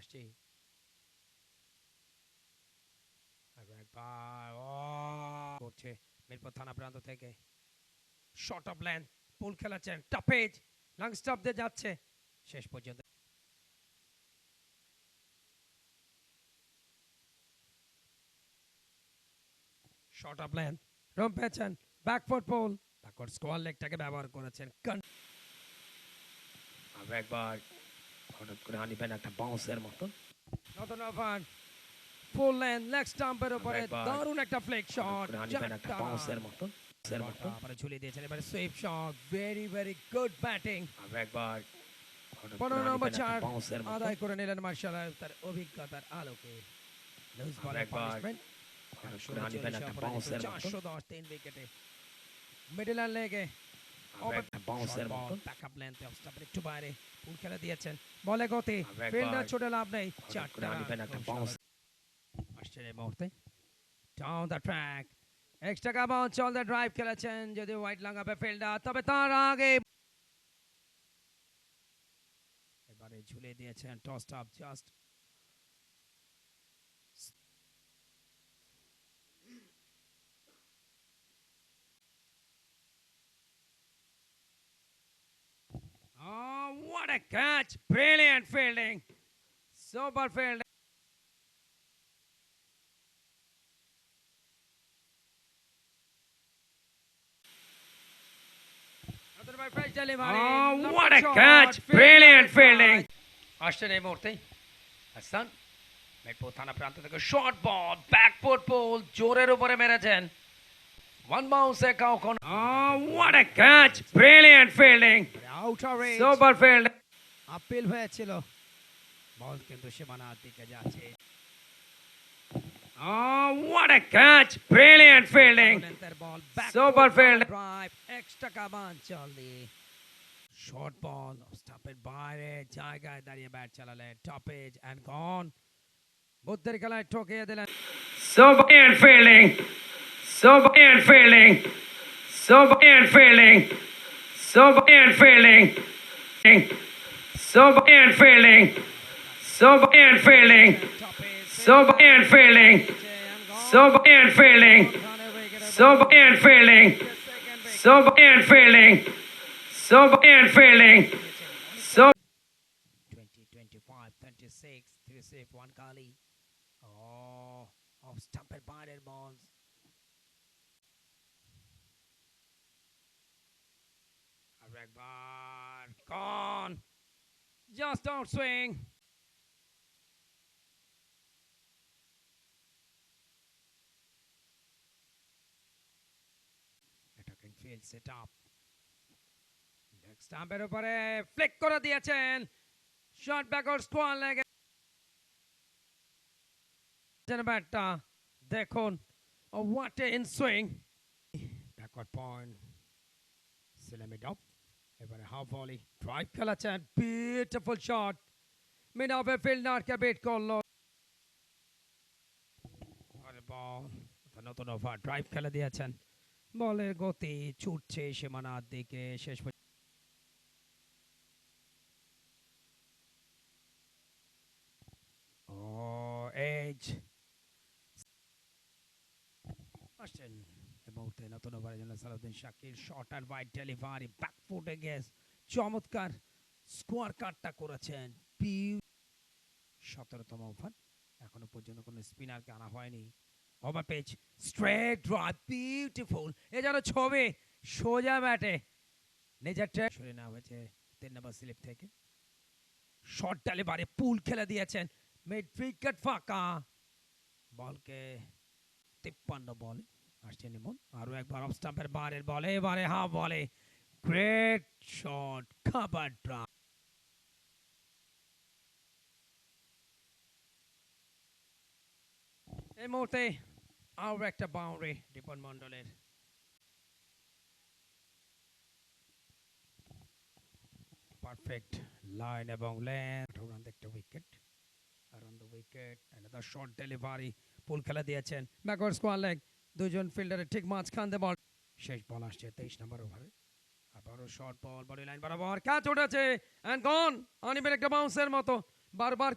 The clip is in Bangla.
আসছে করছে মিরপুর থানা প্রান্ত থেকে শর্ট অফ লেন্থ পুল খেলাচ্ছেন টপেজ লং স্টপ দিয়ে যাচ্ছে শেষ পর্যন্ত শর্ট অফ লেন্থ রম পেয়েছেন ব্যাকফুট পুল ব্যাকওয়ার্ড স্কোয়ার লেগটাকে ব্যবহার করেছেন আবার একবার হঠাৎ করে আনিবেন একটা বাউন্সের মতো নতুন ওভার ফুল লেন্থ লেগ স্টাম্পের উপরে দারুণ একটা ফ্লেক শট আনিবেন একটা বাউন্সের মতো আবার ঝুলিয়ে দিয়েছেন এবারে sweep shot very very good batting আবার একবার 15 নম্বর 4 আদায় করে নিলেন মার্শাল তার অভিজ্ঞতার আলোকে লুজ বলের পানিশমেন্ট আনিবেন একটা বাউন্সের মতো 410 3 উইকেটে মিডল আর লেগে একটা বাউন্সের মতো ব্যাকআপ লেন্থে অফ স্টাম্পের একটু বাইরে পুল খেলা দিয়েছেন বলে গতি ফিল্ডার ছোটে লাভ নেই চারটা আনিবেন একটা বাউন্স আসছে এই মুহূর্তে ডাউন দ্য ট্র্যাক এক্সট্রা কাবাউন চল দ্য ড্রাইভ খেলেছেন যদি হোয়াইট লাগাবে ফিল্ডার তবে তার আগে এবারে ঝুলে দিয়েছেন toss up just Oh, what a catch! Brilliant fielding. Super fielding. Oh, what a catch! Brilliant fielding. আসছেন এই মুহূর্তে হাসান মিরপুর থানা প্রান্ত থেকে শর্ট বল ব্যাকফুট পুল জোরের উপরে মেরেছেন ওয়ান বাউন্সে কাউকন Oh, what a catch! Brilliant fielding. Outer range Super fielding. Appeal হয়েছিল বল কিন্তু সীমানার দিকে যাচ্ছে Oh, what a catch! Brilliant fielding. Super fielding. Drive. Extra কামান চল দিয়ে শর্ট বল স্টাম্পের বাইরে জায়গায় দাঁড়িয়ে ব্যাট চালালেন টপেজ এন্ড গন বুদ্ধের খেলায় ঠকিয়ে দিলেন Super fielding. Super fielding. Super fielding. Super fielding. Super fielding. Super fielding. Super fielding. Super fielding. Super fielding. Super fielding. Super fielding. So 20-25 36 3 one Kali. Oh, off stumper বাইরের বল আর একবার gone just out swing attacking field set up next স্টাম্পের উপরে ফ্লিক করে দিয়েছেন শট ব্যাকওয়ার্ড স্কোয়ার লেগে ব্যাটটা দেখুন what a in swing backward point silly mid off এবারে হাফ ভলি ড্রাইভ খেলাচ্ছেন বিউটিফুল শট মিড অফে ফিল্ডারকে বিট করলো আরে বল নতুন ওভার ড্রাইভ খেলে দিয়েছেন বলের গতি ছুটছে সীমানার দিকে শেষ ও এজ আসছেন এই মুহূর্তে নতুন ওভারের জন্য সালাউদ্দিন শাকির শর্ট আর ওয়াইড ডেলিভারি ব্যাকফুটে গেস চমৎকার স্কোয়ার কাটটা করেছেন 17তম ওভার এখনো পর্যন্ত কোনো স্পিনারকে আনা হয়নি overpitched straight drive beautiful এ যেন ছবি সোজা ব্যাটে নিজের ট্র্যাক সরে নেওয়া হয়েছে 3 নম্বর স্লিপ থেকে শর্ট ডেলিভারি পুল খেলে দিয়েছেন মিড উইকেট ফাঁকা বলকে 53 বল আসছেন ইমন আরো একবার অফ স্টাম্পের বাইরের বলে এবারে হাফ বলে গ্রেট শট কভার ড্রাইভ এই মুহূর্তে আরো একটা বাউন্ডারি রিপন মন্ডলের পারফেক্ট লাইন এবং লেন্থ রান একটা উইকেট আর on the wicket another short delivery pull খেলা দিয়েছেন ব্যাকওয়ার্ড স্কোয়ার লেগ দুজন ফিল্ডারের ঠিক মাঝখান দিয়ে বল শেষ বল আসছে 23 নম্বর ওভারে আবারও শর্ট বল বডি লাইন বরাবর ক্যাচ উঠেছে এন্ড গন অনিবের একটা বাউন্সের মতো বারবার